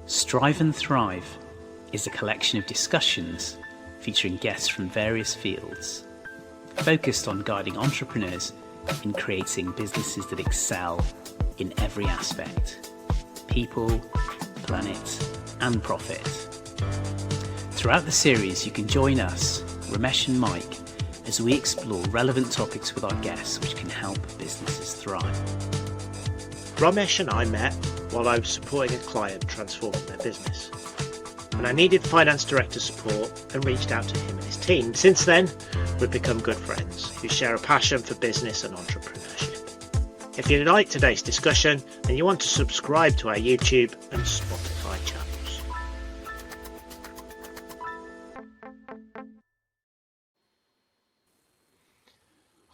Strive and Thrive is a collection of discussions featuring guests from various fields, focused on guiding entrepreneurs in creating businesses that excel in every aspect: people, planet, and profit. Throughout the series, you can join us, Romesh and Mike, as we explore relevant topics with our guests which can help businesses thrive. Romesh and I met while I was supporting a client transforming their business, and I needed finance director support and reached out to him and his team. Since then, we've become good friends who share a passion for business and entrepreneurship. If you like today's discussion, then you want to subscribe to our YouTube and Spotify channels.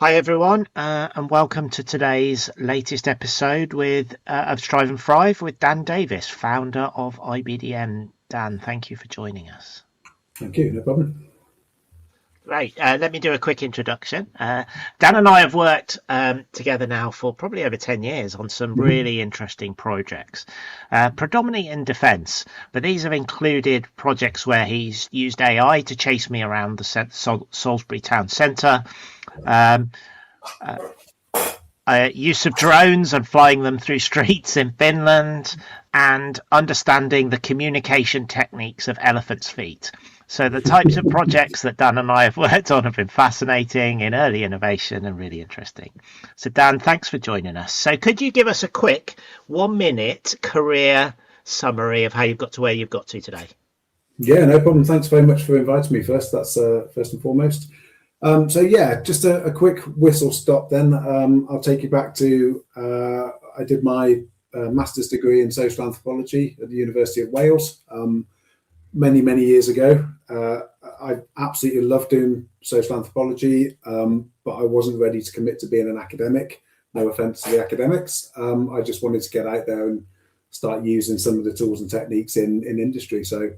Hi everyone, and welcome to today's latest episode of Strive and Thrive with Dan Davies, founder of IBDM. Dan, thank you for joining us. Thank you, no problem. Right, let me do a quick introduction. Dan and I have worked together now for probably over 10 years on some really interesting projects, predominantly in defence, but these have included projects where he's used AI to chase me around the Salisbury town centre, use of drones and flying them through streets in Finland, and understanding the communication techniques of elephants' feet. So the types of projects that Dan and I have worked on have been fascinating, in early innovation, and really interesting. So Dan, thanks for joining us. So could you give us a quick 1-minute career summary of how you've got to where you've got to today? Yeah, no problem. Thanks very much for inviting me first. That's first and foremost. Just a quick whistle stop then. I'll take you back to, I did my master's degree in social anthropology at the University of Wales many years ago. I absolutely loved doing social anthropology, but I wasn't ready to commit to being an academic. No offense to the academics. I just wanted to get out there and start using some of the tools and techniques in industry. So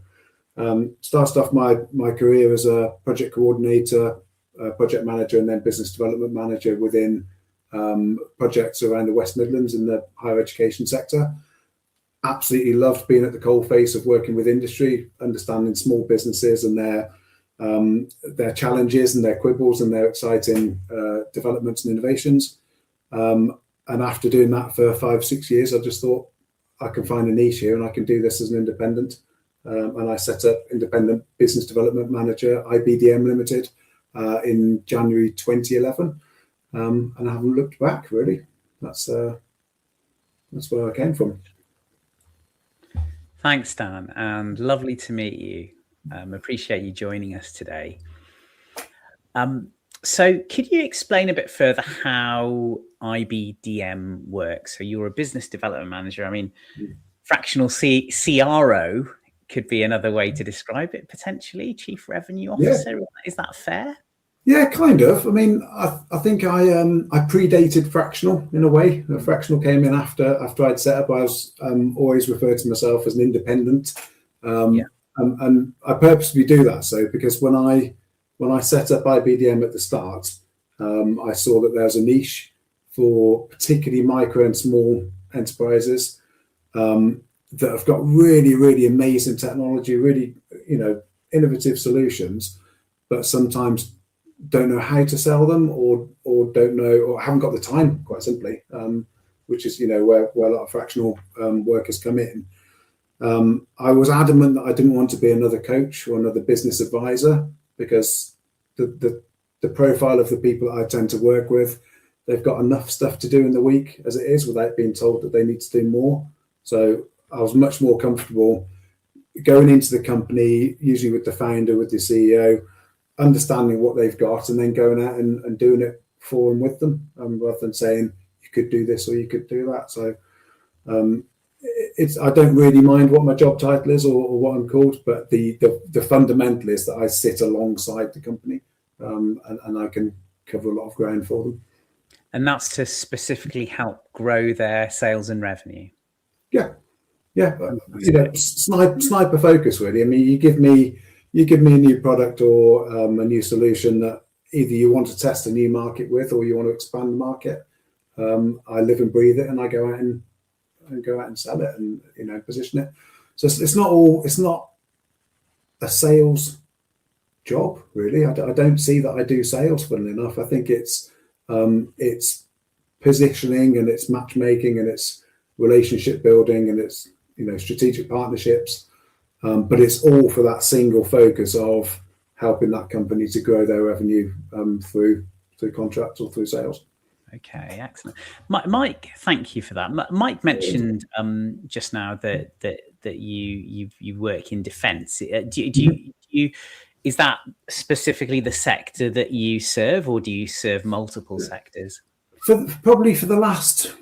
started off my career as a project coordinator, project manager, and then business development manager within projects around the West Midlands in the higher education sector. Absolutely loved being at the coalface of working with industry, understanding small businesses and their challenges and their quibbles and their exciting developments and innovations. And after doing that for 5-6 years, I just thought I can find a niche here and I can do this as an independent. And I set up Independent Business Development Manager, IBDM Limited, in January 2011, and I haven't looked back really. That's where I came from. Thanks, Dan, and lovely to meet you. Appreciate you joining us today. So could you explain a bit further how IBDM works? So you're a business development manager. I mean, fractional CRO could be another way to describe it, potentially. Chief Revenue Officer. Yeah. Is that fair? Yeah, kind of. I mean, I think I predated fractional in a way. Fractional came in after I'd set up. I was always referred to myself as an independent, and I purposely do that. So because when I set up IBDM at the start, I saw that there's a niche for particularly micro and small enterprises that have got really amazing technology, really innovative solutions, but sometimes don't know how to sell them or don't know or haven't got the time, quite simply, which is where a lot of fractional workers come in. I was adamant that I didn't want to be another coach or another business advisor, because the profile of the people I tend to work with, they've got enough stuff to do in the week as it is without being told that they need to do more. So I was much more comfortable going into the company, usually with the founder, with the CEO, understanding what they've got and then going out and doing it for and with them, rather than saying you could do this or you could do that. So I don't really mind what my job title is or what I'm called, but the fundamental is that I sit alongside the company, and I can cover a lot of ground for them. And that's to specifically help grow their sales and revenue. Yeah. Sniper focus really. I mean, you give me a new product or a new solution that either you want to test a new market with or you want to expand the market. I live and breathe it, and I go out and sell it and position it. So it's not a sales job really. I don't see that I do sales, funnily enough. I think it's positioning, and it's matchmaking, and it's relationship building, and it's strategic partnerships. But it's all for that single focus of helping that company to grow their revenue through contracts or through sales. Okay, excellent. Mike, thank you for that. Mike mentioned just now that you work in defence. Is that specifically the sector that you serve, or do you serve multiple sectors? Probably for the last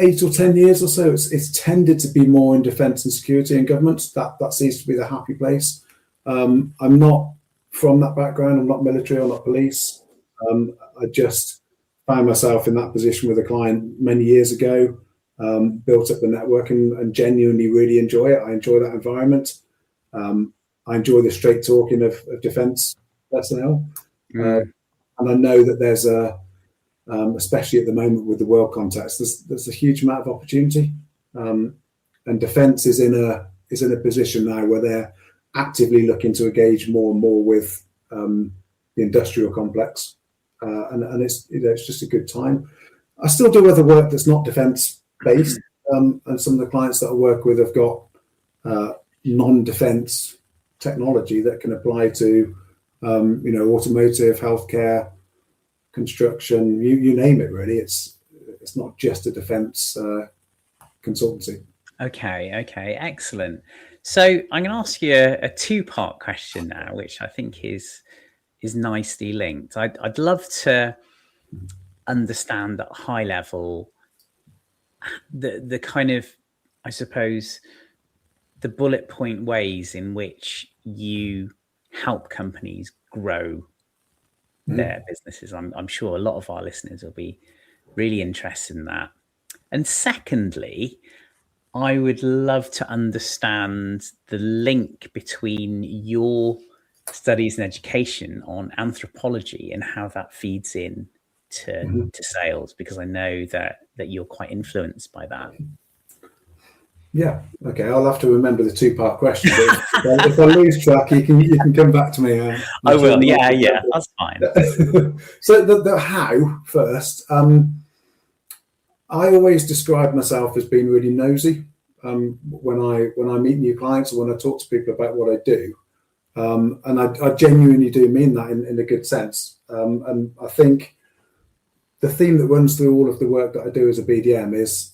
8 or 10 years or so, it's tended to be more in defence and security and government. That seems to be the happy place. I'm not from that background. I'm not military. I'm not police. I just found myself in that position with a client many years ago, built up the network, and genuinely really enjoy it. I enjoy that environment. I enjoy the straight talking of defence personnel. And I know that there's especially at the moment with the world context, there's a huge amount of opportunity. And defence is in a position now where they're actively looking to engage more and more with the industrial complex. And it's just a good time. I still do other work that's not defence based, and some of the clients that I work with have got non-defence technology that can apply to automotive, healthcare, construction, you name it really. It's not just a defence consultancy. Okay, excellent. So I'm going to ask you a two-part question now, which I think is nicely linked. I'd love to understand at high level the kind of, I suppose, the bullet point ways in which you help companies grow their businesses. I'm sure a lot of our listeners will be really interested in that. And secondly, I would love to understand the link between your studies and education on anthropology and how that feeds in to sales, because I know that you're quite influenced by that. Yeah. Okay. I'll have to remember the two-part question. If I lose track, you can come back to me. I will. Yeah. That's fine. So the how first. I always describe myself as being really nosy when I meet new clients or when I talk to people about what I do, and I genuinely do mean that in a good sense. And I think the theme that runs through all of the work that I do as a BDM is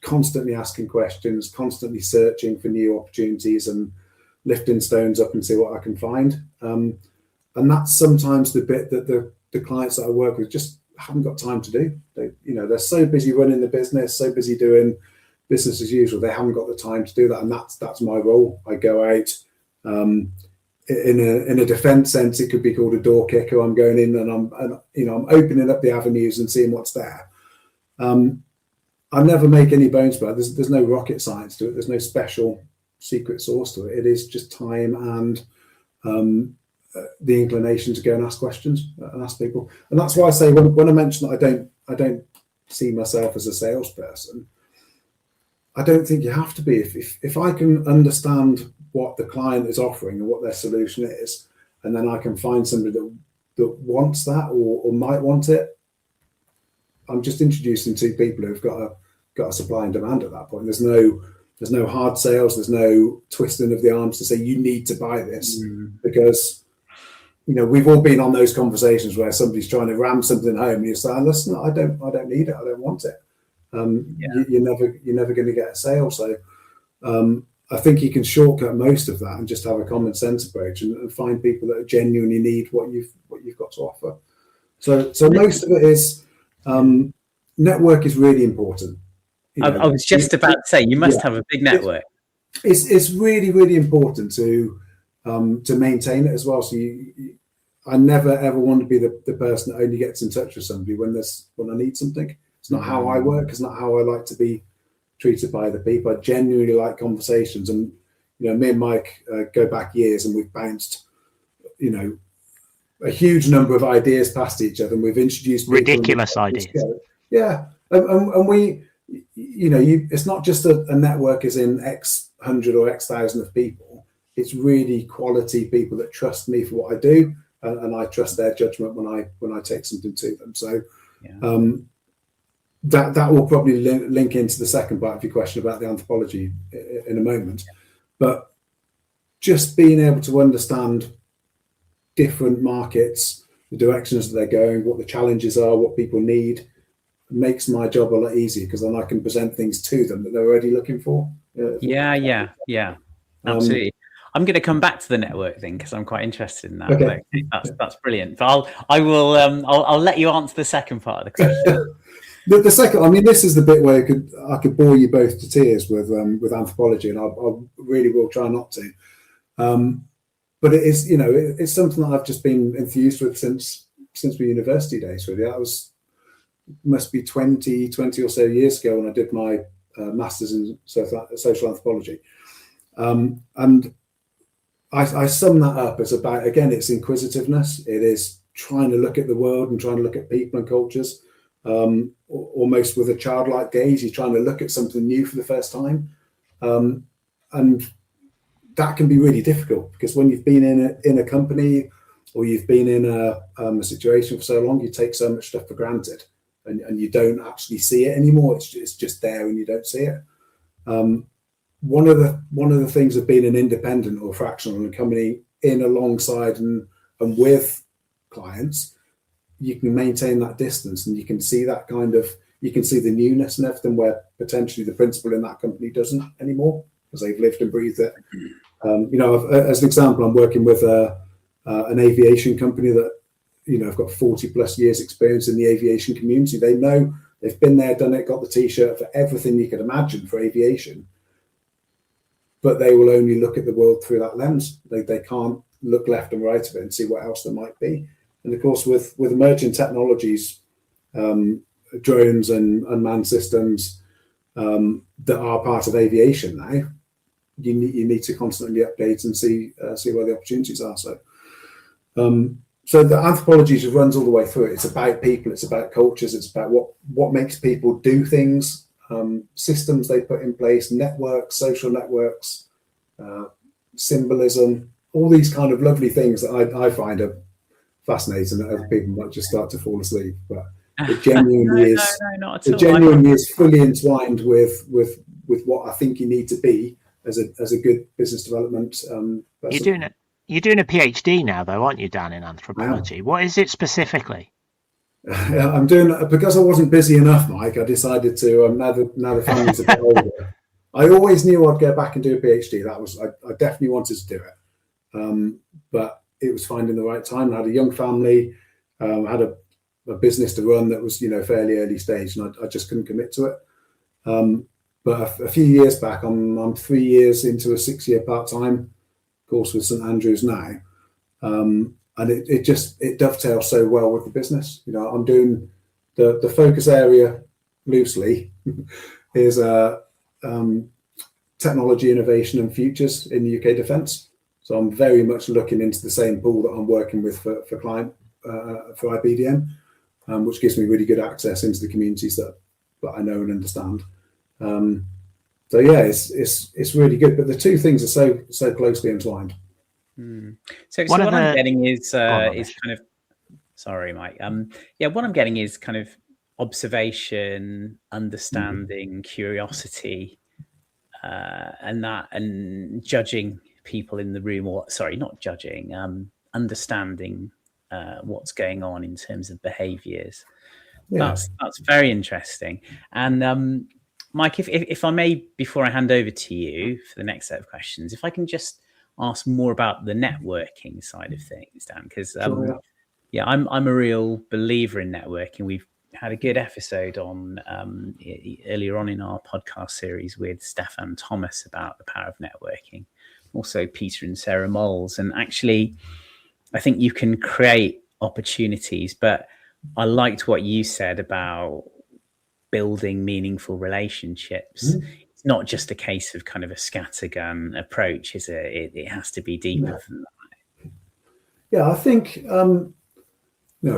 constantly asking questions, constantly searching for new opportunities, and lifting stones up and see what I can find. And that's sometimes the bit that the clients that I work with just haven't got time to do. They're so busy running the business, so busy doing business as usual, they haven't got the time to do that. And that's my role. I go out in a defense sense, it could be called a door kicker. I'm going in and I'm opening up the avenues and seeing what's there. I never make any bones about it. There's no rocket science to it. There's no special secret sauce to it. It is just time and the inclination to go and ask questions and ask people. And that's why I say when I mention that I don't see myself as a salesperson, I don't think you have to be. If I can understand what the client is offering and what their solution is, and then I can find somebody that wants that or might want it, I'm just introducing two people who've got a supply and demand at that point. There's no hard sales. There's no twisting of the arms to say you need to buy this, because we've all been on those conversations where somebody's trying to ram something home and you're saying, listen, I don't need it. I don't want it. You're never going to get a sale. So I think you can shortcut most of that and just have a common sense approach and find people that genuinely need what you've got to offer. So most of it is network is really important. I was just about to say, you must have a big network. It's really, really important to maintain it as well. So I never ever want to be the person that only gets in touch with somebody when I need something. It's not how I work. It's not how I like to be treated by other people. I genuinely like conversations, and me and Mike go back years, and we've bounced a huge number of ideas past each other, and we've introduced ridiculous ideas. Yeah, and we, it's not just a network as in X 100 or X thousand of people. It's really quality people that trust me for what I do, and I trust their judgment when I take something to them. So that will probably link into the second part of your question about the anthropology in a moment. But just being able to understand different markets, the directions that they're going, what the challenges are, what people need, makes my job a lot easier, because then I can present things to them that they're already looking for. Absolutely. I'm going to come back to the network thing because I'm quite interested in that. Okay. That's brilliant. But I'll let you answer the second part of the question. The second, I mean, this is the bit where I could bore you both to tears with anthropology, and I really will try not to. But it is, it's something that I've just been enthused with since my university days. Really, that must be 20 or so years ago when I did my master's in social anthropology, and I sum that up as about, again, it's inquisitiveness. It is trying to look at the world and trying to look at people and cultures, almost with a childlike gaze. You're trying to look at something new for the first time, and that can be really difficult, because when you've been in a company, or you've been in a situation for so long, you take so much stuff for granted, and you don't actually see it anymore. It's just there and you don't see it. One of the things of being an independent or fractional and coming in alongside and with clients, you can maintain that distance, and you can see that you can see the newness and everything, where potentially the principal in that company doesn't anymore, because they've lived and breathed it. As an example, I'm working with an aviation company that, I've got 40 plus years experience in the aviation community. They know, they've been there, done it, got the t-shirt for everything you could imagine for aviation, but they will only look at the world through that lens. They can't look left and right of it and see what else there might be. And of course, with emerging technologies, drones and unmanned systems that are part of aviation now, you need to constantly update and see where the opportunities are. So the anthropology just runs all the way through it. It's about people, it's about cultures, it's about what makes people do things, systems they put in place, networks, social networks, symbolism, all these kind of lovely things that I find are fascinating, that other people might just start to fall asleep. But it genuinely is fully entwined with what I think you need to be as a good business development person. You're doing a PhD now, though, aren't you, Dan, in anthropology? What is it specifically? I'm doing, because I wasn't busy enough, Mike. I decided to now the family's a bit older. I always knew I'd go back and do a PhD. I definitely wanted to do it, but it was finding the right time. I had a young family, had a business to run that was fairly early stage, and I just couldn't commit to it. But a few years back, I'm 3 years into a 6-year part-time course with St Andrews now, and it dovetails so well with the business. I'm doing the focus area loosely is technology, innovation, and futures in the UK defence. So I'm very much looking into the same pool that I'm working with for client for IBDM, which gives me really good access into the communities that I know and understand. So yeah, it's really good, but the two things are so closely entwined. So what I'm getting is kind of, sorry, Mike. What I'm getting is kind of observation, understanding, curiosity, and judging people in the room, or sorry, not judging, understanding what's going on in terms of behaviours. Yeah. That's very interesting. And Mike, if I may, before I hand over to you for the next set of questions, if I can just ask more about the networking side of things, Dan, because I'm a real believer in networking. We've had a good episode on earlier on in our podcast series with Stefan Thomas about the power of networking, also Peter and Sarah Moles. And actually, I think you can create opportunities, but I liked what you said about building meaningful relationships. It's not just a case of kind of a scattergun approach, is it? It has to be deeper than that. Yeah, I think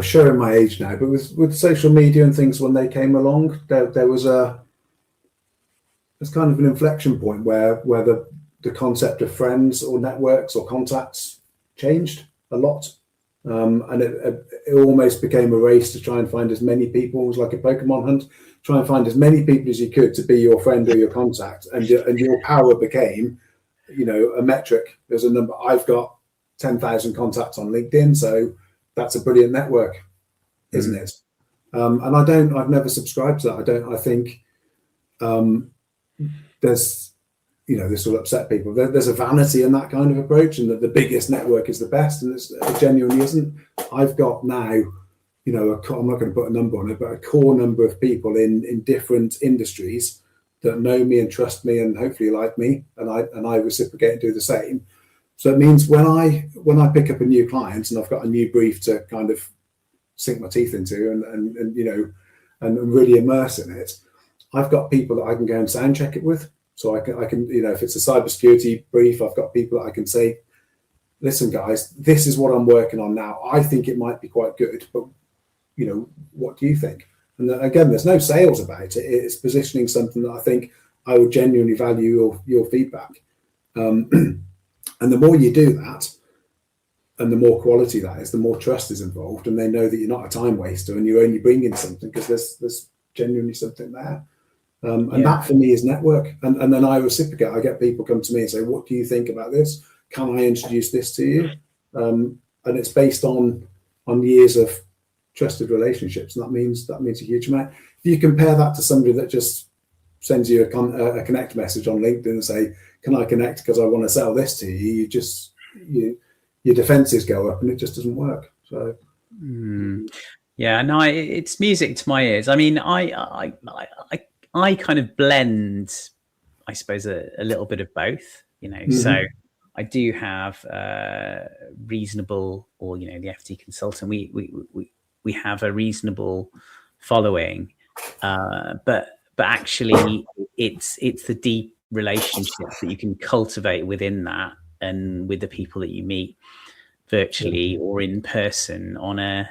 showing my age now, but with social media and things, when they came along, there was there's kind of an inflection point where the concept of friends or networks or contacts changed a lot. And it almost became a race to try and find as many people. It was like a Pokemon hunt. Try and find as many people as you could to be your friend or your contact, and your power became, a metric. There's a number. I've got 10,000 contacts on LinkedIn, so that's a brilliant network, isn't it? And I've never subscribed to that. I think there's, this will upset people. There's a vanity in that kind of approach, and that the biggest network is the best, and it genuinely isn't. I've got now, I'm not going to put a number on it, but a core number of people in different industries that know me and trust me and hopefully like me, and I reciprocate and do the same. So it means when I pick up a new client and I've got a new brief to kind of sink my teeth into and really immerse in it, I've got people that I can go and sound check it with. So I can if it's a cybersecurity brief, I've got people that I can say, listen guys, this is what I'm working on now. I think it might be quite good, but what do you think? And then, again, there's no sales about it. It's positioning something that I think I would genuinely value your feedback. And the more you do that, and the more quality that is, the more trust is involved, and they know that you're not a time waster and you're only bringing something because there's genuinely something there. And that for me is network. And then I reciprocate. I get people come to me and say, what do you think about this? Can I introduce this to you? And it's based on years of trusted relationships, and that means a huge amount. If you compare that to somebody that just sends you a connect message on LinkedIn and say, can I connect because I want to sell this to you, your defenses go up and it just doesn't work. So yeah, no, it's music to my ears. I mean, I kind of blend, I suppose, a little bit of both, so I do have reasonable, or the FT consultant, we have a reasonable following, but actually it's the deep relationships that you can cultivate within that, and with the people that you meet virtually or in person on a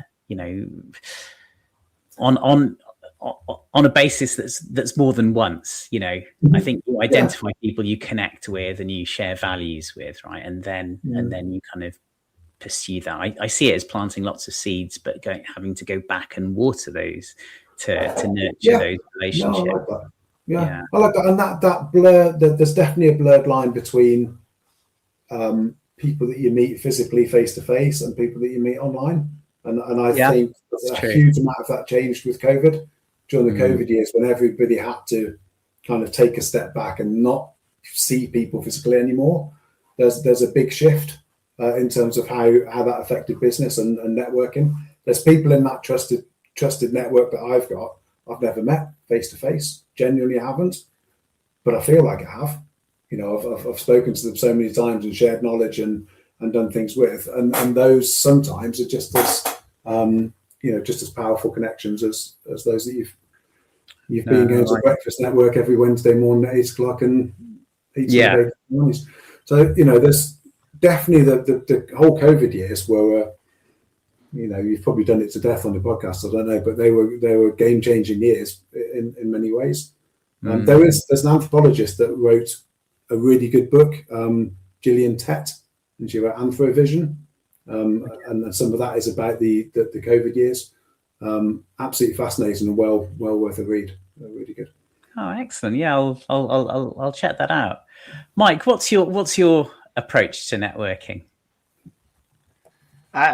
on a basis that's more than once. I think you identify people you connect with and you share values with, right, and then you kind of pursue that. I see it as planting lots of seeds, but having to go back and water those to nurture those relationships. No, I like that. Yeah, I like that. And that blur, there's definitely a blurred line between people that you meet physically face to face and people that you meet online. And I think a huge amount of that changed with COVID. During the COVID years, when everybody had to kind of take a step back and not see people physically anymore, there's a big shift in terms of how that affected business and networking. There's people in that trusted network that I've got I've never met face to face. Genuinely haven't, but I feel like I have. I've spoken to them so many times and shared knowledge and done things with, and those sometimes are just as just as powerful connections as those that you've been going to breakfast network every Wednesday morning at 8:00 and eating mornings. So there's definitely the whole COVID years were you've probably done it to death on the podcast, I don't know, but they were game-changing years in many ways. There's an anthropologist that wrote a really good book, Gillian Tett, and she wrote Anthrovision, and some of that is about the COVID years. Absolutely fascinating and well worth a read. Really good. Oh, excellent! Yeah, I'll check that out. Mike, what's your approach to networking?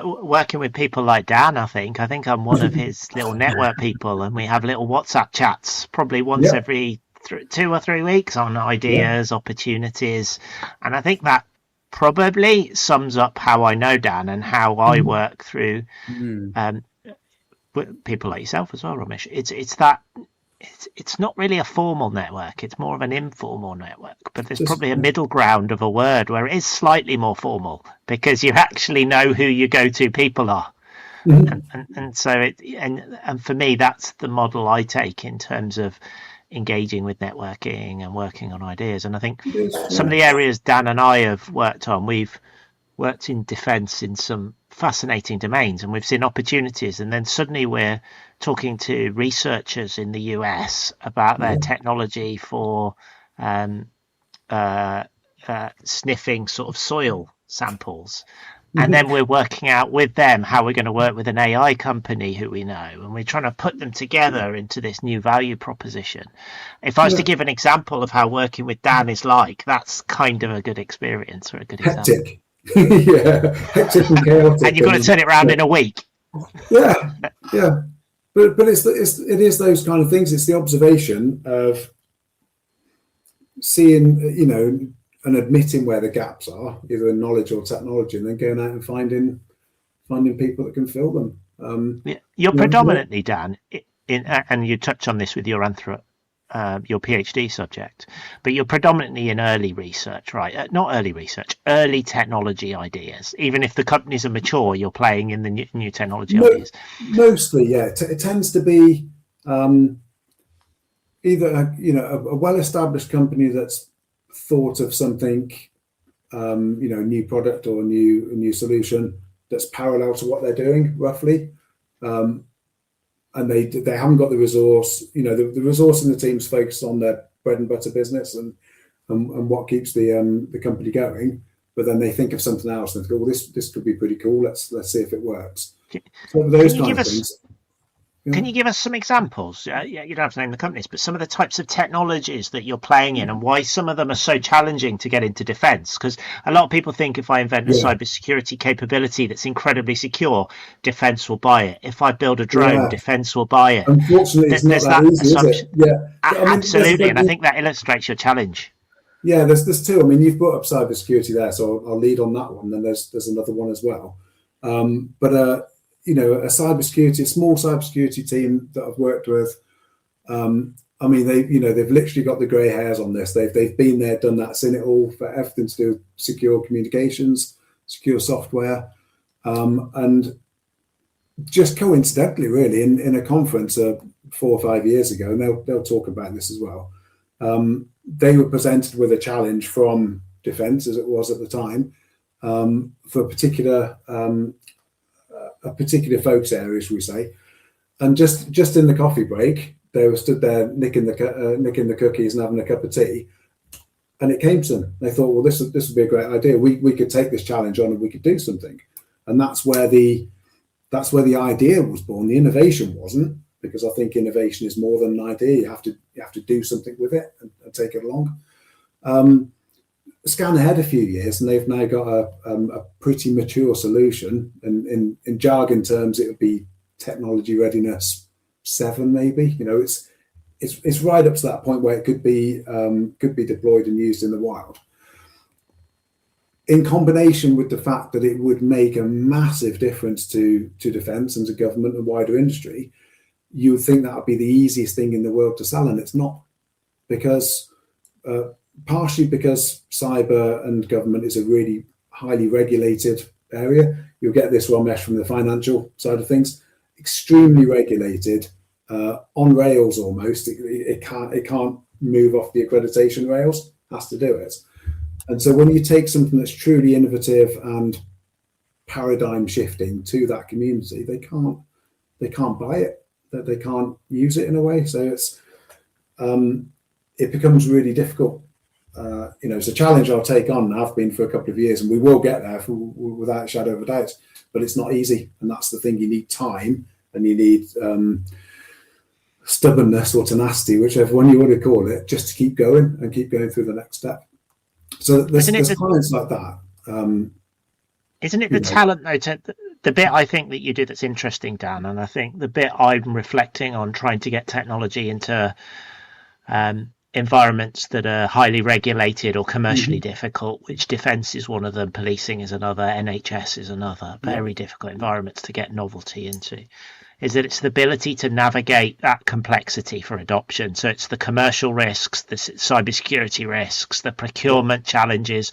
Working with people like Dan, I think I'm one of his little network people, and we have little WhatsApp chats probably once every 2 or 3 weeks on ideas, opportunities, and I think that probably sums up how I know Dan and how I work through people like yourself as well, Romesh. It's not really a formal network, it's more of an informal network, but there's probably a middle ground of a word where it is slightly more formal because you actually know who your go-to people are. And so and for me that's the model I take in terms of engaging with networking and working on ideas. And I think some of the areas Dan and I have worked on, we've worked in defense in some fascinating domains, and we've seen opportunities, and then suddenly we're talking to researchers in the US about their technology for sniffing sort of soil samples. And then we're working out with them how we're going to work with an AI company who we know, and we're trying to put them together into this new value proposition. If I was to give an example of how working with Dan is like, that's kind of a good experience or a good example. Hectic. Yeah, hectic and chaotic. And you've got to turn it around in a week. Yeah. But it is those kind of things. It's the observation of seeing, and admitting where the gaps are, either in knowledge or technology, and then going out and finding people that can fill them. You're predominantly, Dan, and you touch on this with your PhD subject, but you're predominantly in early research, right? Not early research, early technology ideas. Even if the companies are mature, you're playing in the new technology ideas. Mostly, yeah. It tends to be either a well-established company that's thought of something, a new product or a new solution that's parallel to what they're doing roughly, and they haven't got the resource. The resource in the team's focused on their bread and butter business and what keeps the company going. But then they think of something else and they go, well, this could be pretty cool. Let's see if it works. So those kind of things. Can you give us some examples? You don't have to name the companies, but some of the types of technologies that you're playing in and why some of them are so challenging to get into defense. Because a lot of people think if I invent a cybersecurity capability that's incredibly secure, defense will buy it. If I build a drone, defense will buy it. Unfortunately, it's not that easy, is it? Yeah. Absolutely. And I think that illustrates your challenge. Yeah, there's two. I mean, you've brought up cybersecurity there, so I'll lead on that one. Then there's another one as well. A small cybersecurity team that I've worked with. They've literally got the grey hairs on this. They've been there, done that, seen it all for everything to do with secure communications, secure software, and just coincidentally, really, in a conference 4 or 5 years ago, and they'll talk about this as well. They were presented with a challenge from defence, as it was at the time, for a particular focus area, shall we say, and just in the coffee break, they were stood there nicking the cookies and having a cup of tea, and it came to them. They thought, well, this would be a great idea. We could take this challenge on and we could do something, and that's where the idea was born. The innovation wasn't, because I think innovation is more than an idea. You have to do something with it and take it along. Scan ahead a few years, and they've now got a pretty mature solution. And in jargon terms, it would be technology readiness 7, maybe. It's right up to that point where it could be deployed and used in the wild. In combination with the fact that it would make a massive difference to defence and to government and wider industry, you would think that would be the easiest thing in the world to sell, and it's not, because partially because cyber and government is a really highly regulated area. You'll get this, Romesh, from the financial side of things. Extremely regulated, on rails almost. It can't move off the accreditation rails. Has to do it. And so when you take something that's truly innovative and paradigm shifting to that community, they can't buy it. That they can't use it in a way. So it becomes really difficult. It's a challenge I'll take on, and I've been for a couple of years, and we will get there without a shadow of a doubt, but it's not easy. And that's the thing. You need time, and you need stubbornness or tenacity, whichever one you want to call it, just to keep going and keep going through the next step. So there's clients like that. Isn't it the talent, though, the bit I think that you do that's interesting, Dan, and I think the bit I'm reflecting on, trying to get technology into environments that are highly regulated or commercially difficult, which defence is one of them, policing is another, NHS is another, very difficult environments to get novelty into, is that it's the ability to navigate that complexity for adoption. So it's the commercial risks, the cybersecurity risks, the procurement challenges.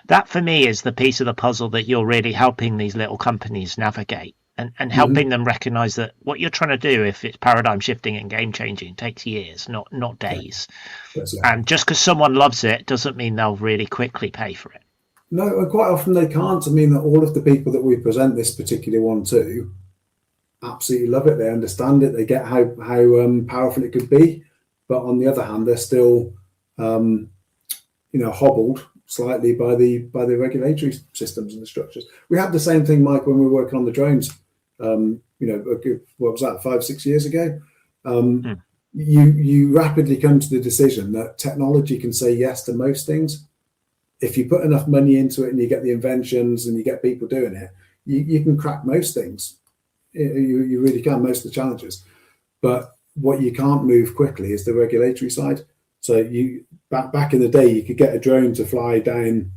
That for me is the piece of the puzzle that you're really helping these little companies navigate, and helping them recognize that what you're trying to do, if it's paradigm shifting and game changing, takes years, not days. And just because someone loves it doesn't mean they'll really quickly pay for it. No, and quite often they can't. I mean, that all of the people that we present this particular one to absolutely love it. They understand it. They get how powerful it could be. But on the other hand, they're still hobbled slightly by the regulatory systems and the structures. We had the same thing, Mike, when we were working on the drones. What was that, 5-6 years ago? You rapidly come to the decision that technology can say yes to most things. If you put enough money into it and you get the inventions and you get people doing it, you can crack most things. You really can, most of the challenges. But what you can't move quickly is the regulatory side. So back in the day, you could get a drone to fly down,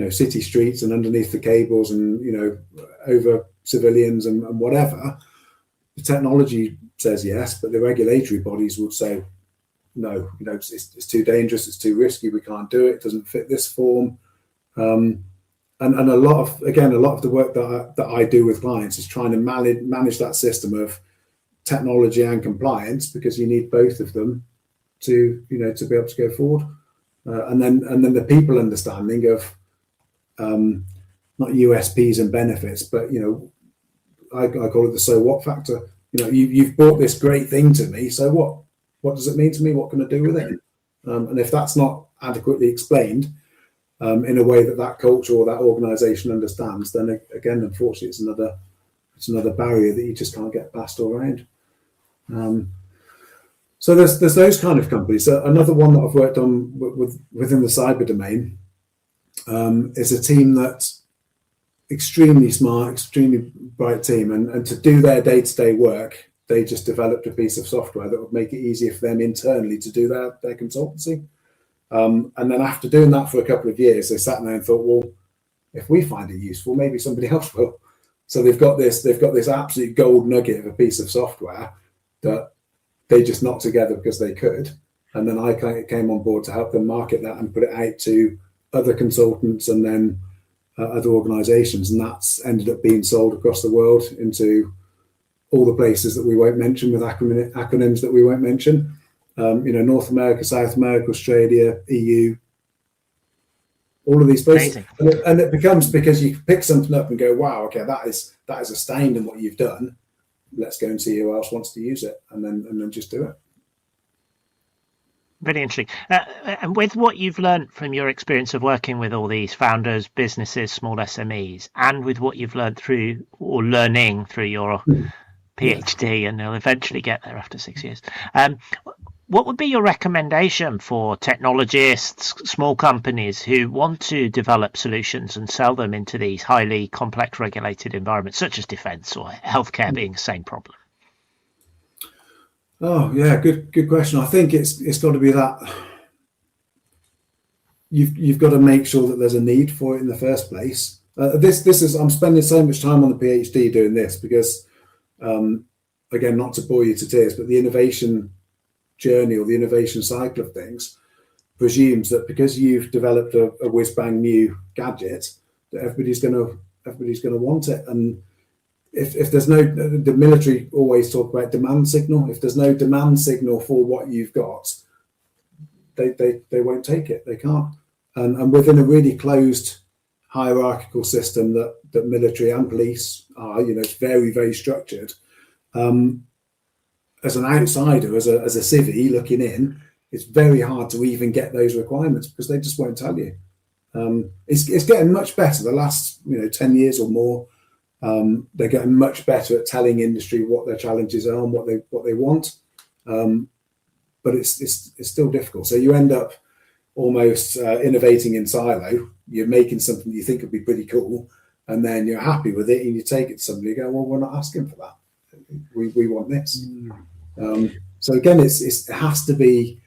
city streets and underneath the cables and, over civilians and whatever. The technology says yes, but the regulatory bodies would say, no, it's too dangerous, it's too risky, we can't do it, it doesn't fit this form. And a lot of the work that I do with clients is trying to manage that system of technology and compliance, because you need both of them to be able to go forward. And then the people understanding of not USPs and benefits, but I call it the so what factor. You've brought this great thing to me, so what? What does it mean to me? What can I do with it? And if that's not adequately explained in a way that culture or that organisation understands, then again, unfortunately, it's another barrier that you just can't get past or around. So there's those kind of companies. Another one that I've worked on within the cyber domain is a team that's extremely smart, extremely bright team, and to do their day-to-day work, they just developed a piece of software that would make it easier for them internally to do their consultancy. And then after doing that for a couple of years, they sat there and thought, well, if we find it useful, maybe somebody else will. So they've got this absolute gold nugget of a piece of software that they just knocked together because they could. And then I came on board to help them market that and put it out to other consultants and then other organizations. And that's ended up being sold across the world into all the places that we won't mention, with acronyms that we won't mention. North America, South America, Australia, EU, all of these places. And it becomes, because you pick something up and go, wow, okay, that is astounding what you've done. Let's go and see who else wants to use it, and then just do it. Really interesting. And with what you've learned from your experience of working with all these founders, businesses, small SMEs, and with what you've learned learning through your PhD, and you'll eventually get there after 6 years. What would be your recommendation for technologists, small companies who want to develop solutions and sell them into these highly complex regulated environments, such as defence or healthcare being the same problem? Oh yeah, good question. I think it's got to be that you've got to make sure that there's a need for it in the first place. I'm spending so much time on the PhD doing this because, again, not to bore you to tears, but the innovation journey or the innovation cycle of things presumes that because you've developed a whiz bang new gadget, that everybody's going to want it. And if there's no, the military always talk about demand signal. If there's no demand signal for what you've got, they won't take it. They can't. And within a really closed hierarchical system that military and police are, it's very, very structured. As an outsider, as a civvy looking in, it's very hard to even get those requirements because they just won't tell you. It's getting much better the last 10 years or more. They're getting much better at telling industry what their challenges are and what they want, but it's still difficult. So you end up almost innovating in silo. You're making something you think would be pretty cool, and then you're happy with it, and you take it to somebody and go, well, we're not asking for that. We want this. So again, it has to be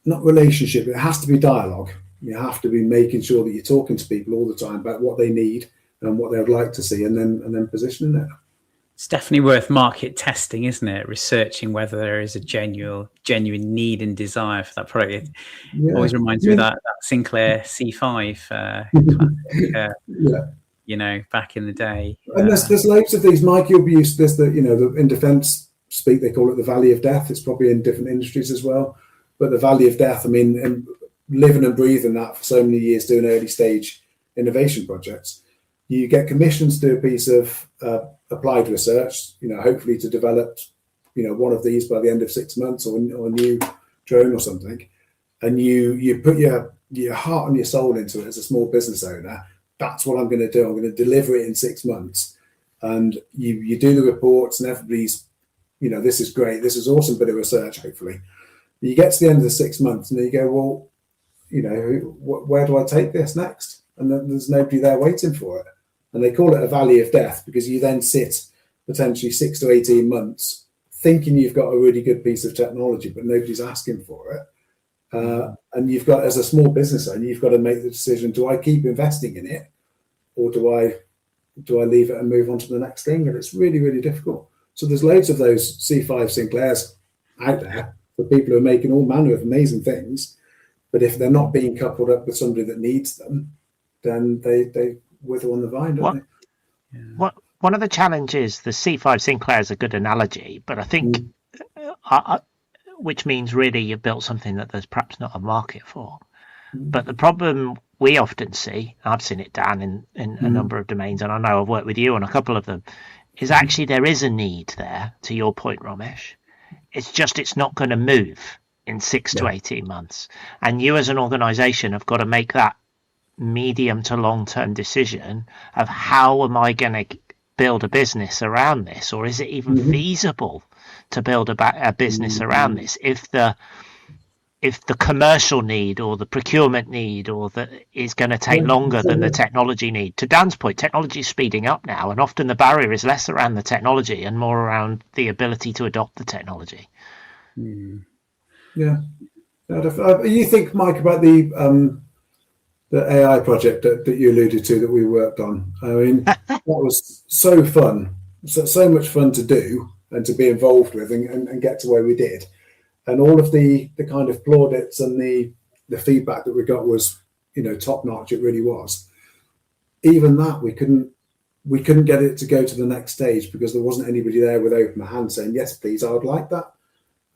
not relationship. It has to be dialogue. You have to be making sure that you're talking to people all the time about what they need and what they would like to see, and then positioning it. It's definitely worth market testing, isn't it? Researching whether there is a genuine need and desire for that product. It always reminds me of that Sinclair C5 classic, back in the day. And there's loads of these. Mike, you'll be used to this. In defence speak, they call it the valley of death. It's probably in different industries as well. But the valley of death, I mean, and living and breathing that for so many years, doing early stage innovation projects. You get commissions to do a piece of applied research, hopefully to develop, one of these by the end of 6 months or a new drone or something. and you put your heart and your soul into it as a small business owner, that's what I'm going to do. I'm going to deliver it in 6 months. And you do the reports and everybody's, this is great. This is awesome bit of research, hopefully. You get to the end of the 6 months and then you go, well, where do I take this next? And then there's nobody there waiting for it. And they call it a valley of death, because you then sit potentially 6 to 18 months thinking you've got a really good piece of technology, but nobody's asking for it. And you've got, as a small business owner, you've got to make the decision: do I keep investing in it, or do I leave it and move on to the next thing? And it's really, really difficult. So there's loads of those C5 Sinclairs out there for people who are making all manner of amazing things, but if they're not being coupled up with somebody that needs them, then they wither on the vine, don't they? Yeah. One of the challenges, the C5 Sinclair is a good analogy, but I think, which means really you've built something that there's perhaps not a market for. But the problem we often see, I've seen it, Dan, in a number of domains, and I know I've worked with you on a couple of them, is actually there is a need there, to your point, Romesh. It's just it's not going to move in 6 to 18 months. And you as an organisation have got to make that medium to long-term decision of how am I going to build a business around this, or is it even feasible to build a business around this if the commercial need or the procurement need is going to take longer than the technology need. To Dan's point, technology is speeding up now, and often the barrier is less around the technology and more around the ability to adopt the technology. Yeah. You think, Mike, about the AI project that you alluded to that we worked on? I mean, that was so fun, so much fun to do and to be involved with and get to where we did. And all of the kind of plaudits and the feedback that we got was, top notch. It really was. Even that, we couldn't get it to go to the next stage because there wasn't anybody there with open hand saying, yes, please, I would like that.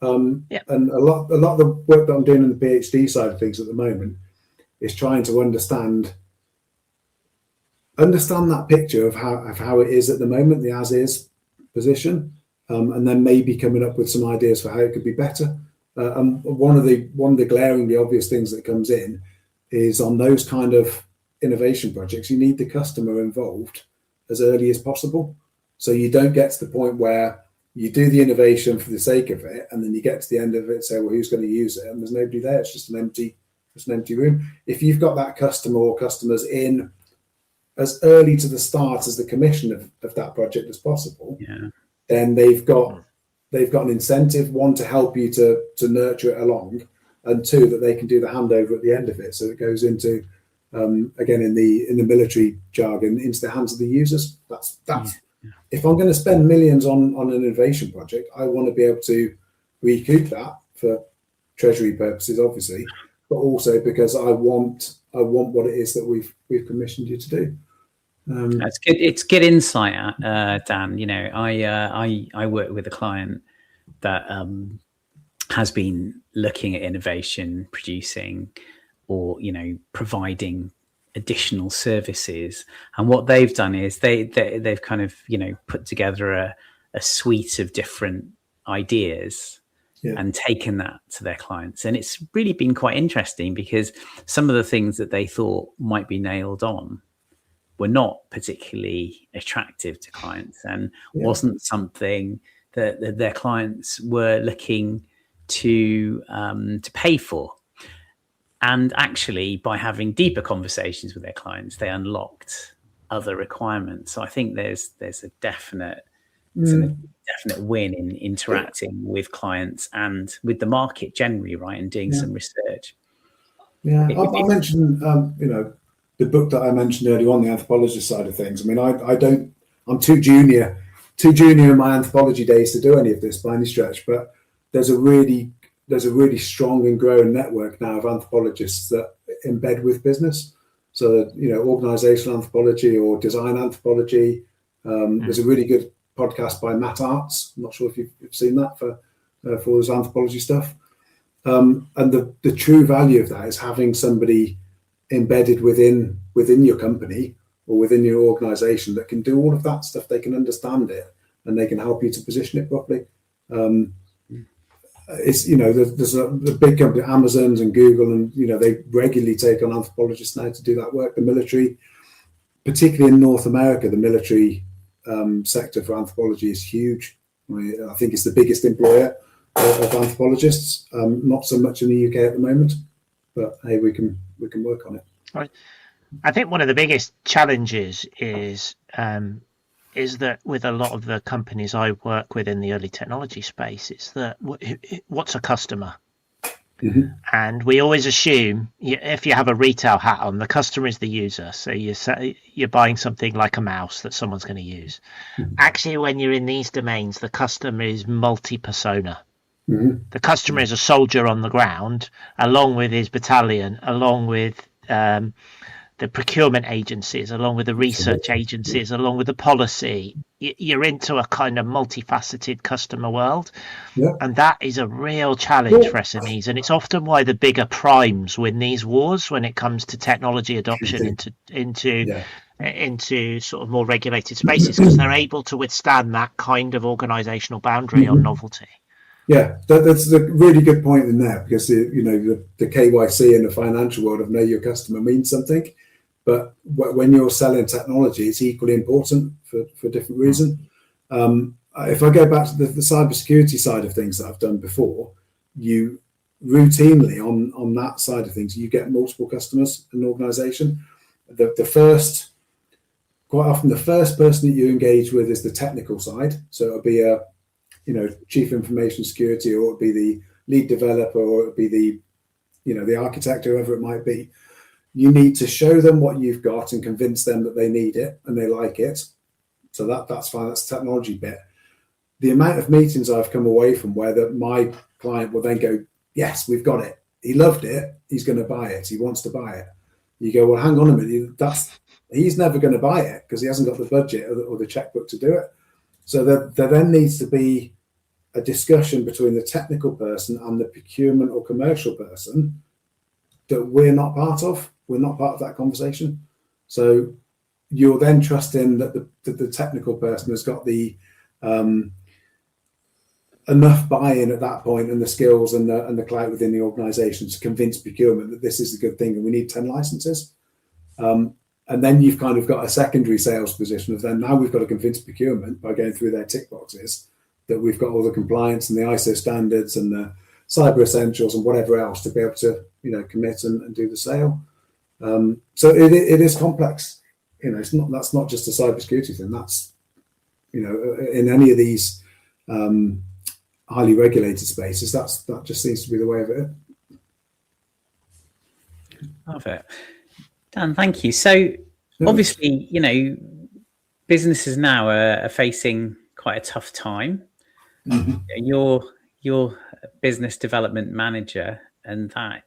And a lot of the work that I'm doing in the PhD side of things at the moment is trying to understand that picture of how it is at the moment, the as is position. And then maybe coming up with some ideas for how it could be better. And one of the glaringly obvious things that comes in is on those kind of innovation projects, you need the customer involved as early as possible. So you don't get to the point where you do the innovation for the sake of it, and then you get to the end of it and say, well, who's going to use it? And there's nobody there. It's just an empty room. If you've got that customer or customers in as early to the start as the commission of that project as possible, then they've got an incentive, one, to help you to nurture it along, and two, that they can do the handover at the end of it, so it goes into again in the military jargon, into the hands of the users. That's if I'm going to spend millions on an innovation project, I want to be able to recoup that for treasury purposes, obviously, but also because I want what it is that we've commissioned you to do. That's good. It's good insight, Dan. I work with a client that has been looking at innovation, producing, or providing additional services. And what they've done is they've kind of put together a suite of different ideas and taken that to their clients. And it's really been quite interesting because some of the things that they thought might be nailed on were not particularly attractive to clients and wasn't something that their clients were looking to pay for. And actually, by having deeper conversations with their clients, they unlocked other requirements. So I think there's a definite win in interacting with clients and with the market generally, right, and doing some research. Yeah, I mentioned the book that I mentioned earlier on, the anthropologist side of things. I mean, I'm too junior in my anthropology days to do any of this by any stretch, but there's a really strong and growing network now of anthropologists that embed with business. So, organizational anthropology or design anthropology. There's a really good podcast by Matt Arts. I'm not sure if you've seen that for his anthropology stuff. And the true value of that is having somebody embedded within your company or within your organization that can do all of that stuff. They can understand it and they can help you to position it properly. it's, there's the big company, Amazon's and Google, and they regularly take on anthropologists now to do that work. The military, particularly in North America, the military sector for anthropology is huge. I think it's the biggest employer of anthropologists. Not so much in the UK at the moment, but hey, we can work on it. Right. I think one of the biggest challenges is that with a lot of the companies I work with in the early technology space, it's that what's a customer? Mm-hmm. And we always assume if you have a retail hat on, the customer is the user. So you're buying something like a mouse that someone's going to use. Mm-hmm. Actually, when you're in these domains, the customer is multi-persona. Mm-hmm. The customer is a soldier on the ground, along with his battalion, along with the procurement agencies, along with the research agencies, along with the policy. You're into a kind of multifaceted customer world. Yeah. And that is a real challenge for SMEs. And it's often why the bigger primes win these wars when it comes to technology adoption into sort of more regulated spaces, because they're able to withstand that kind of organizational boundary on novelty. Yeah, that's a really good point in there, because the KYC in the financial world of know your customer means something. But when you're selling technology, it's equally important for different reasons. If I go back to the cybersecurity side of things that I've done before, you routinely on that side of things, you get multiple customers in an organization. Quite often the first person that you engage with is the technical side. So it'll be a chief information security, or it'll be the lead developer, or it'll be the architect, whoever it might be. You need to show them what you've got and convince them that they need it and they like it. So that's fine. That's the technology bit. The amount of meetings I've come away from where my client will then go, yes, we've got it. He loved it. He's going to buy it. He wants to buy it. You go, well, hang on a minute. He's never going to buy it because he hasn't got the budget or the checkbook to do it. So there then needs to be a discussion between the technical person and the procurement or commercial person that we're not part of. We're not part of that conversation. So you're then trusting that the technical person has got the enough buy-in at that point, and the skills and the clout within the organisation to convince procurement that this is a good thing and we need 10 licenses. And then you've kind of got a secondary sales position of then now we've got to convince procurement by going through their tick boxes that we've got all the compliance and the ISO standards and the cyber essentials and whatever else to be able to commit and do the sale. So it is complex. That's not just a cybersecurity thing. That's in any of these highly regulated spaces. That just seems to be the way of it. Perfect. Dan, thank you. So obviously, businesses now are facing quite a tough time. Mm-hmm. You're a business development manager, and that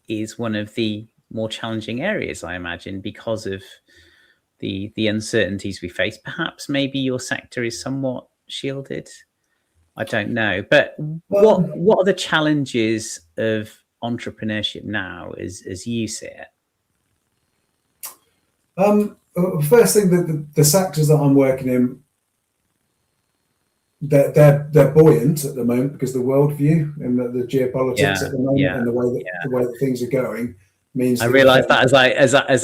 is one of the more challenging areas, I imagine, because of the uncertainties we face. Perhaps maybe your sector is somewhat shielded. I don't know. But what are the challenges of entrepreneurship now as you see it? First thing, the sectors that I'm working in, they're buoyant at the moment because the worldview and the geopolitics at the moment and the way that things are going means. I realise that as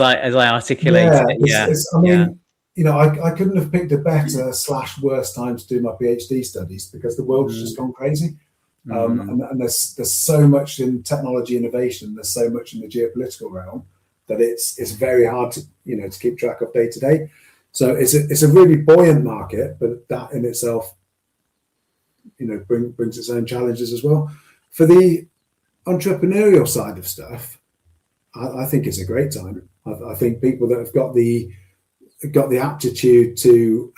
I articulate it. I couldn't have picked a better / worse time to do my PhD studies because the world has just gone crazy, and there's so much in technology innovation. There's so much in the geopolitical realm that it's very hard to keep track of day to day. So it's a really buoyant market, but that in itself brings its own challenges as well. For the entrepreneurial side of stuff, I think it's a great time. I think people that have got the aptitude to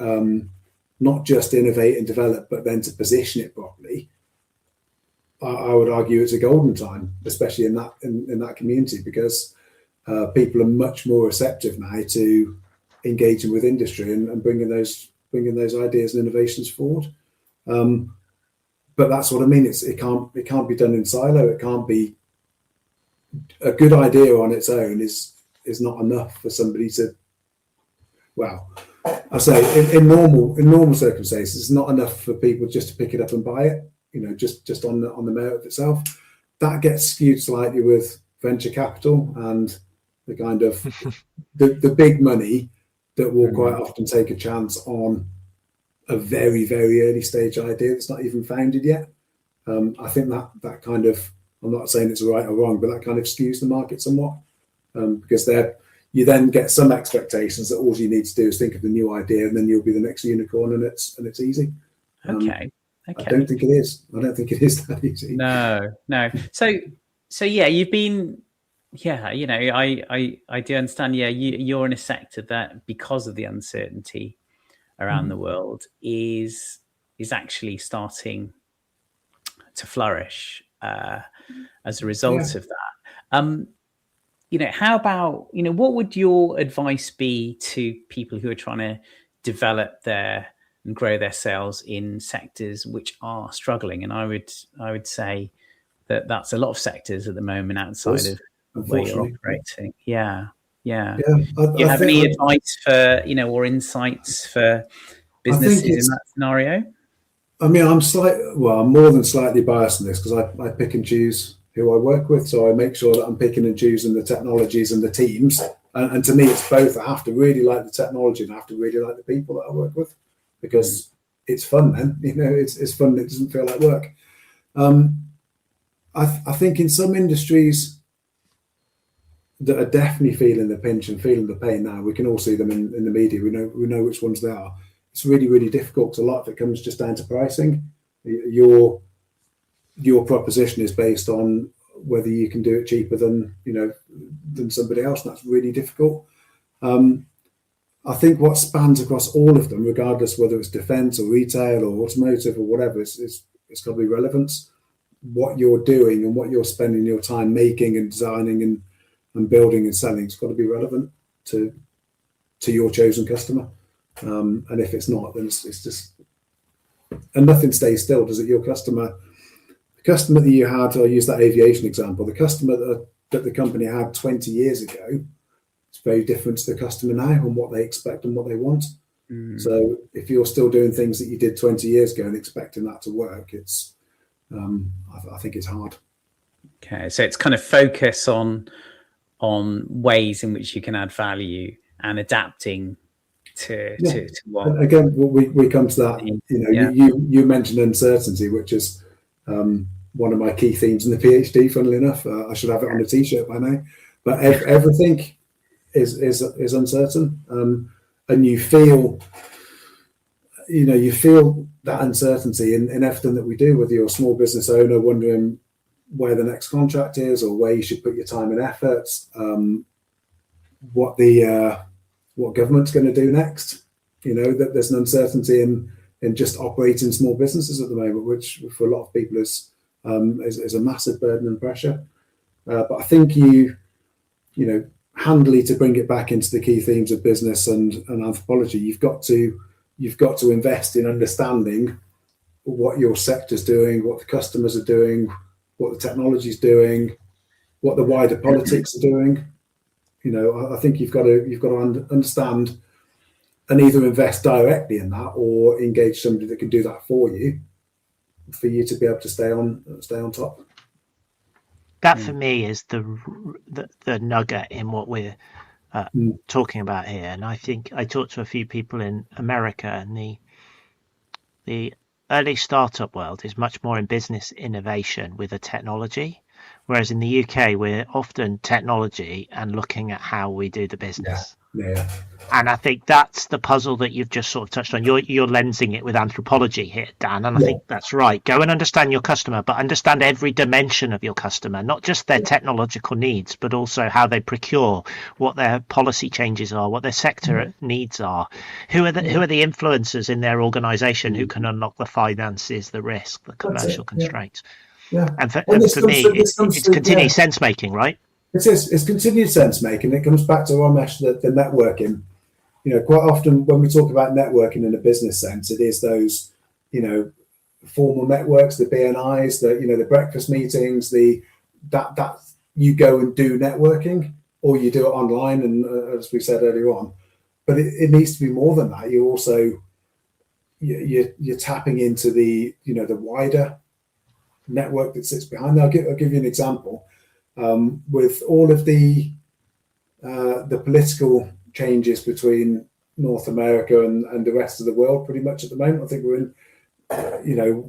not just innovate and develop, but then to position it properly, I would argue it's a golden time, especially in that community, because people are much more receptive now to engaging with industry and bringing those ideas and innovations forward. But that's what I mean. It can't be done in silo. It can't be a good idea on its own is not enough for somebody to. Well, I say in normal circumstances, it's not enough for people just to pick it up and buy it. just on the merit of itself. That gets skewed slightly with venture capital and the kind of the big money that will quite often take a chance on a very, very early stage idea that's not even founded yet. I think that kind of, I'm not saying it's right or wrong, but that kind of skews the market somewhat, because you then get some expectations that all you need to do is think of the new idea and then you'll be the next unicorn, and it's easy. Okay. I don't think it is. I don't think it is that easy. No. So yeah, you've been, I do understand. Yeah, you're in a sector that, because of the uncertainty around the world, is actually starting to flourish as a result of that. How about, what would your advice be to people who are trying to develop and grow their sales in sectors which are struggling? And I would say that that's a lot of sectors at the moment outside of where you're operating. Yeah. Do you have any advice for, or insights for businesses in that scenario? I mean, I'm more than slightly biased in this, because I pick and choose who I work with. So I make sure that I'm picking and choosing the technologies and the teams. And to me, it's both. I have to really like the technology and I have to really like the people that I work with, because it's fun then. It's fun. It doesn't feel like work. I think in some industries that are definitely feeling the pinch and feeling the pain now, we can all see them in the media. We know which ones they are. It's really, really difficult. A lot of it comes just down to pricing. Your proposition is based on whether you can do it cheaper than somebody else, and that's really difficult. I think what spans across all of them, regardless whether it's defence or retail or automotive or whatever, it's got to be relevance. What you're doing and what you're spending your time making and designing and building and selling, it's got to be relevant to your chosen customer. And if it's not, then it's just, and nothing stays still, does it? The customer that you had, I'll use that aviation example, the customer that the company had 20 years ago, it's very different to the customer now and what they expect and what they want. So if you're still doing things that you did 20 years ago and expecting that to work, it's I think it's hard. Okay, so it's kind of focus on ways in which you can add value and adapting to what. Again, we come to that. You mentioned uncertainty, which is one of my key themes in the PhD. Funnily enough, I should have it on a T-shirt by now. But everything is uncertain, and you feel that uncertainty in everything that we do. Whether you're a small business owner wondering where the next contract is, or where you should put your time and efforts, what government's going to do next. That there's an uncertainty in just operating small businesses at the moment, which for a lot of people is a massive burden and pressure. But I think handily, to bring it back into the key themes of business and anthropology, you've got to invest in understanding what your sector's doing, what the customers are doing, what the technology's doing, what the wider politics are doing. I think you've got to understand and either invest directly in that or engage somebody that can do that for you to be able to stay on top. That for me is the nugget in what we're talking about here. And I think I talked to a few people in America, and the early startup world is much more in business innovation with a technology, whereas in the UK we're often technology and looking at how we do the business. Yeah. And I think that's the puzzle that you've just sort of touched on. You're lensing it with anthropology here, Dan, and I think that's right. Go and understand your customer, but understand every dimension of your customer, not just their technological needs, but also how they procure, what their policy changes are, what their sector needs are, who are the influencers in their organization who can unlock the finances, the risk, the commercial constraints. And for me, it's continued sense making, right? It's continued sense making. It comes back to Romesh, the networking. Quite often when we talk about networking in a business sense, it is those, formal networks, the BNIs, the breakfast meetings, that you go and do networking, or you do it online, and as we said earlier on. But it needs to be more than that. You also you're tapping into the the wider network that sits behind that. I'll give you an example. With all of the political changes between North America and the rest of the world, pretty much at the moment, I think we're in,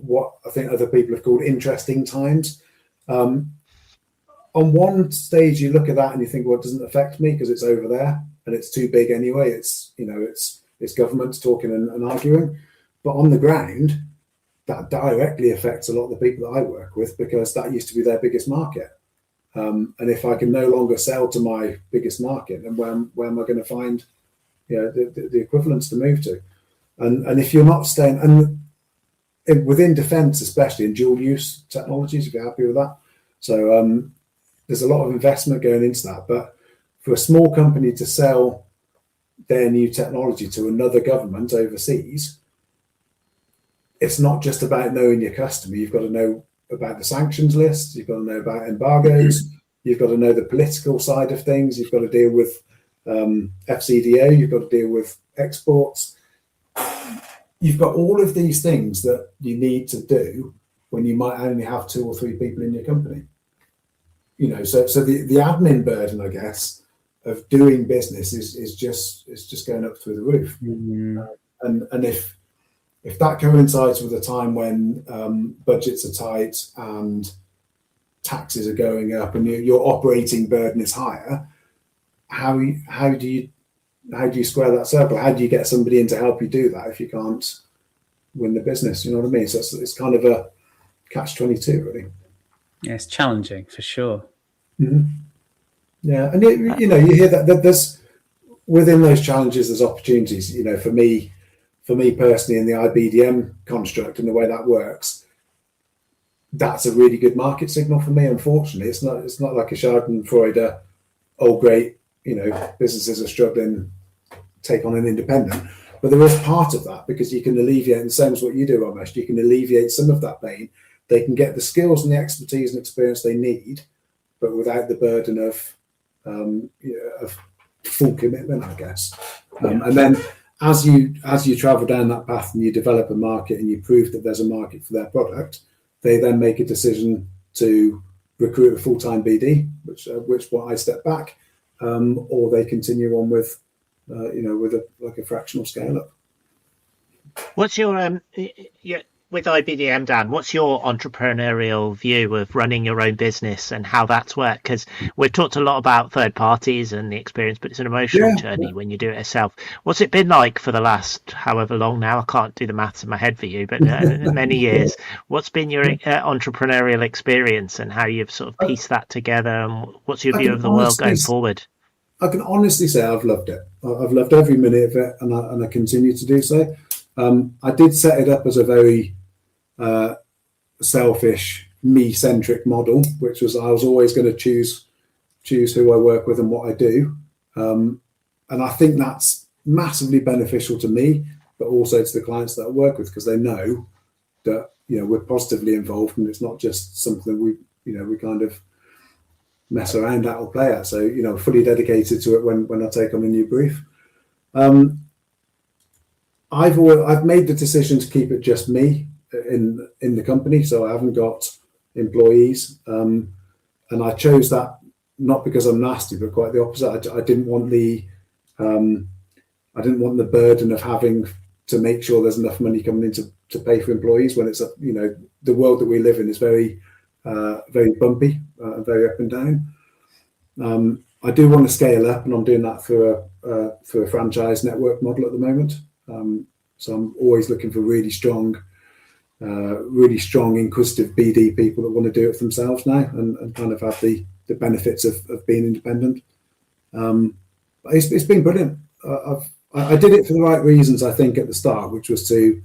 what I think other people have called interesting times. On one stage, you look at that and you think, well, it doesn't affect me because it's over there and it's too big anyway. It's governments talking and arguing, but on the ground, that directly affects a lot of the people that I work with, because that used to be their biggest market. And if I can no longer sell to my biggest market, then where am I going to find the equivalents to move to? And if you're not staying, and within defence, especially in dual use technologies, if you're happy with that. So there's a lot of investment going into that. But for a small company to sell their new technology to another government overseas, it's not just about knowing your customer. You've got to know about the sanctions list. You've got to know about embargoes. You've got to know the political side of things. You've got to deal with FCDO. You've got to deal with exports. You've got all of these things that you need to do when you might only have 2 or 3 people in your company. So the admin burden, I guess, of doing business is just going up through the roof. Mm-hmm. And if that coincides with a time when budgets are tight and taxes are going up and your operating burden is higher, how do you square that circle? How do you get somebody in to help you do that if you can't win the business? You know what I mean? So it's kind of a catch-22, really. Yeah, it's challenging for sure. Mm-hmm. Yeah, and you hear that there's within those challenges there's opportunities. For me personally, in the IBDM construct and the way that works, that's a really good market signal for me. Unfortunately, it's not like a Schadenfreude. Oh, great, businesses are struggling, take on an independent. But there is part of that, because you can alleviate, and the same as what you do, Romesh, you can alleviate some of that pain. They can get the skills and the expertise and experience they need, but without the burden of full commitment, I guess. And then as you travel down that path and you develop a market and you prove that there's a market for their product, they then make a decision to recruit a full-time BD, which I step back, or they continue on with a fractional scale up. What's your with IBDM, Dan, what's your entrepreneurial view of running your own business and how that's worked? Because we've talked a lot about third parties and the experience, but it's an emotional journey when you do it yourself. What's it been like for the last however long now? I can't do the maths in my head for you, but many years. What's been your entrepreneurial experience and how you've sort of pieced that together? And what's your view of the world going forward? I can honestly say I've loved it. I've loved every minute of it, and I continue to do so. I did set it up as a very selfish, me-centric model, which was I was always going to choose who I work with and what I do, and I think that's massively beneficial to me, but also to the clients that I work with, because they know that we're positively involved and it's not just something we kind of mess around at or play at. So fully dedicated to it when I take on a new brief. I've made the decision to keep it just me in the company, so I haven't got employees, and I chose that not because I'm nasty, but quite the opposite. I didn't want the burden of having to make sure there's enough money coming in to pay for employees when it's the world that we live in is very very bumpy, very up and down. I do want to scale up, and I'm doing that through a franchise network model at the moment. So I'm always looking for really strong, inquisitive BD people that want to do it themselves now and kind of have the benefits of being independent. It's been brilliant. I did it for the right reasons, I think, at the start, which was to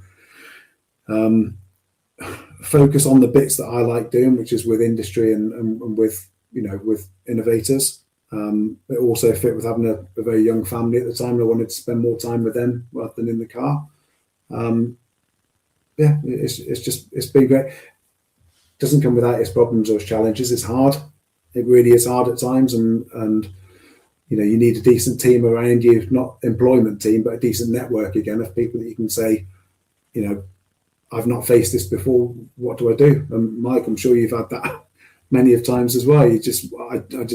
focus on the bits that I like doing, which is with industry and with innovators. It also fit with having a very young family at the time. I wanted to spend more time with them rather than in the car. It's been great. Doesn't come without its problems or its challenges. It's hard. It really is hard at times, and you need a decent team around you, not employment team, but a decent network again of people that you can say, I've not faced this before. What do I do? And Mike, I'm sure you've had that many of times as well. I just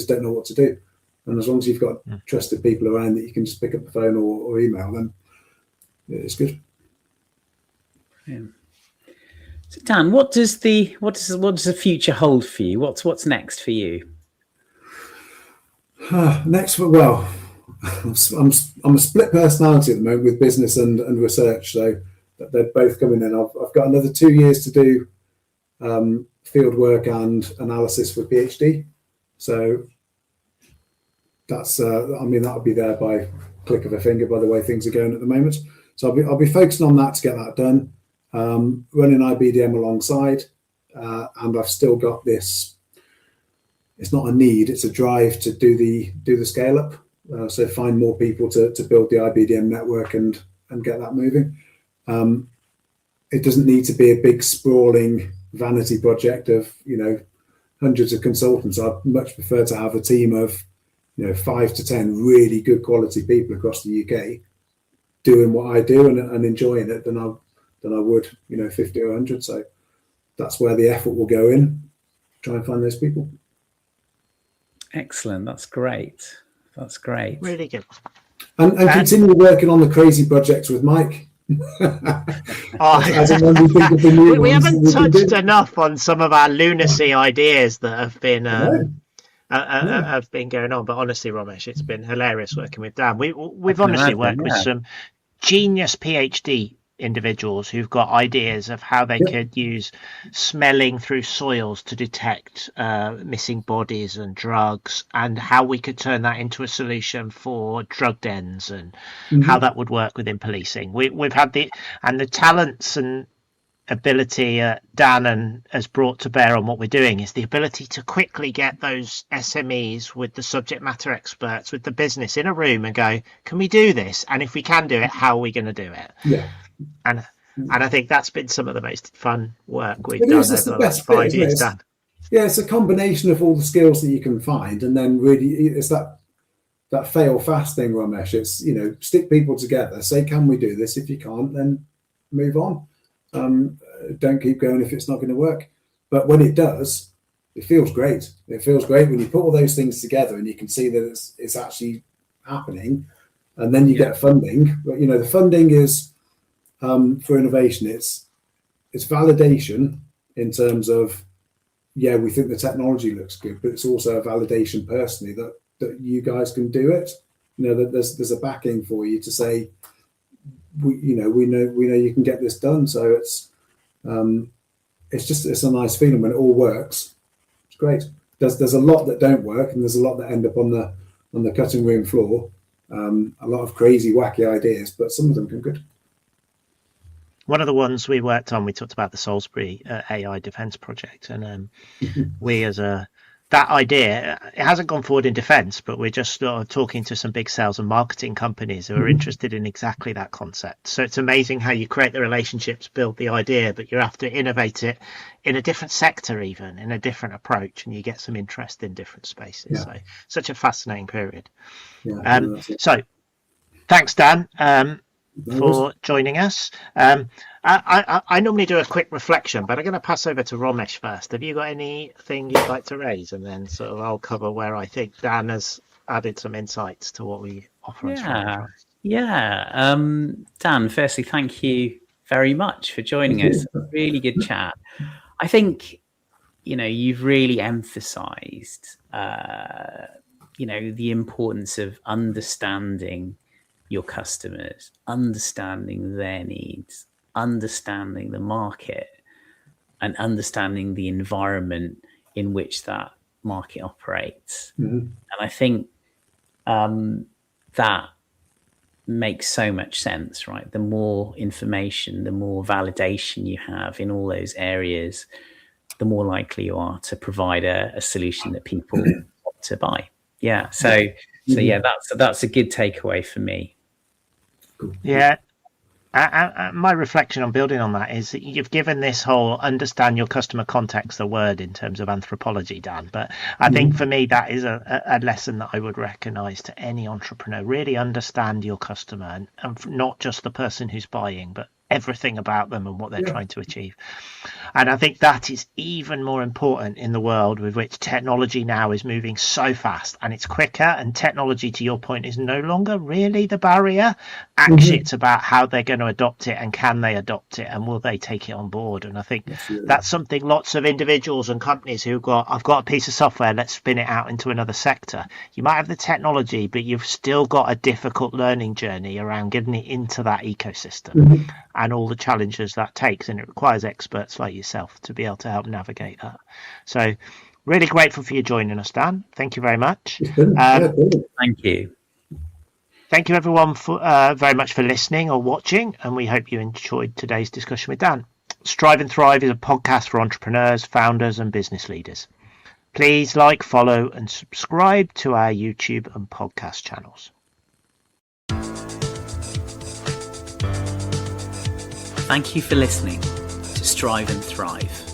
don't know what to do. And as long as you've got trusted people around that you can just pick up the phone or email, then it's good. Yeah. So Dan, what does the future hold for you? What's next for you? Next, well, I'm a split personality at the moment with business and research, so they're both coming in. I've got another 2 years to do field work and analysis for PhD. So that's that'll be there by click of a finger by the way things are going at the moment. So I'll be focusing on that to get that done. Running IBDM alongside, and I've still got this. It's not a need; it's a drive to do the scale up. So find more people to build the IBDM network and get that moving. It doesn't need to be a big sprawling vanity project of hundreds of consultants. I'd much prefer to have a team of 5 to 10 really good quality people across the UK doing what I do and enjoying it than I would 50 or 100. So that's where the effort will go in. Try and find those people. Excellent. That's great. Really good. And continue working on the crazy projects with Mike. We haven't touched enough on some of our lunacy ideas that have been have been going on. But honestly, Romesh, it's been hilarious working with Dan. We've honestly worked with some genius PhD individuals who've got ideas of how they could use smelling through soils to detect missing bodies and drugs, and how we could turn that into a solution for drug dens and how that would work within policing. We've had the talents and ability Dan has brought to bear on what we're doing is the ability to quickly get those SMEs with the subject matter experts, with the business in a room and go, can we do this? And if we can do it, how are we going to do it? Yeah. And I think that's been some of the most fun work we've done over the last 5 years. Yeah, it's a combination of all the skills that you can find, and then really it's that fail fast thing, Romesh. It's stick people together, say, can we do this? If you can't, then move on. Don't keep going if it's not going to work. But when it does, it feels great. It feels great when you put all those things together and you can see that it's actually happening, and then you get funding. But the funding is for innovation. It's validation in terms of we think the technology looks good, but it's also a validation personally that you guys can do it. That there's a backing for you to say, we know you can get this done. So it's a nice feeling when it all works. It's great. There's a lot that don't work, and there's a lot that end up on the cutting room floor. A lot of crazy, wacky ideas, but some of them come good. One of the ones we worked on, we talked about the Salisbury AI defence project, and that idea, it hasn't gone forward in defence, but we're just talking to some big sales and marketing companies who are interested in exactly that concept. So it's amazing how you create the relationships, build the idea, but you have to innovate it in a different sector, even in a different approach, and you get some interest in different spaces. So such a fascinating period. So thanks, Dan, for joining us. I normally do a quick reflection, but I'm going to pass over to Romesh first. Have you got anything you'd like to raise? And then sort of I'll cover where I think Dan has added some insights to what we offer. Dan, firstly, thank you very much for joining us. Really good chat. I think, you've really emphasized, the importance of understanding your customers, understanding their needs, understanding the market, and understanding the environment in which that market operates. And I think that makes so much sense, right? The more information, the more validation you have in all those areas, the more likely you are to provide a solution that people want to buy. That's a good takeaway for me. My reflection on building on that is that you've given this whole understand your customer context a word in terms of anthropology, Dan, but I think for me that is a lesson that I would recognize to any entrepreneur. Really understand your customer, and not just the person who's buying, but everything about them and what they're Yeah. trying to achieve. And I think that is even more important in the world with which technology now is moving so fast, and it's quicker, and technology, to your point, is no longer really the barrier. Actually, it's about how they're going to adopt it, and can they adopt it, and will they take it on board. And I think that's something lots of individuals and companies who've got, I've got a piece of software, let's spin it out into another sector. You might have the technology, but you've still got a difficult learning journey around getting it into that ecosystem and all the challenges that takes, and it requires experts like yourself to be able to help navigate that. So really grateful for you joining us, Dan. Thank you very much. Thank you. Thank you everyone for very much for listening or watching, and we hope you enjoyed today's discussion with Dan. Strive and Thrive is a podcast for entrepreneurs, founders and business leaders. Please like, follow and subscribe to our YouTube and podcast channels. Thank you for listening to Strive and Thrive.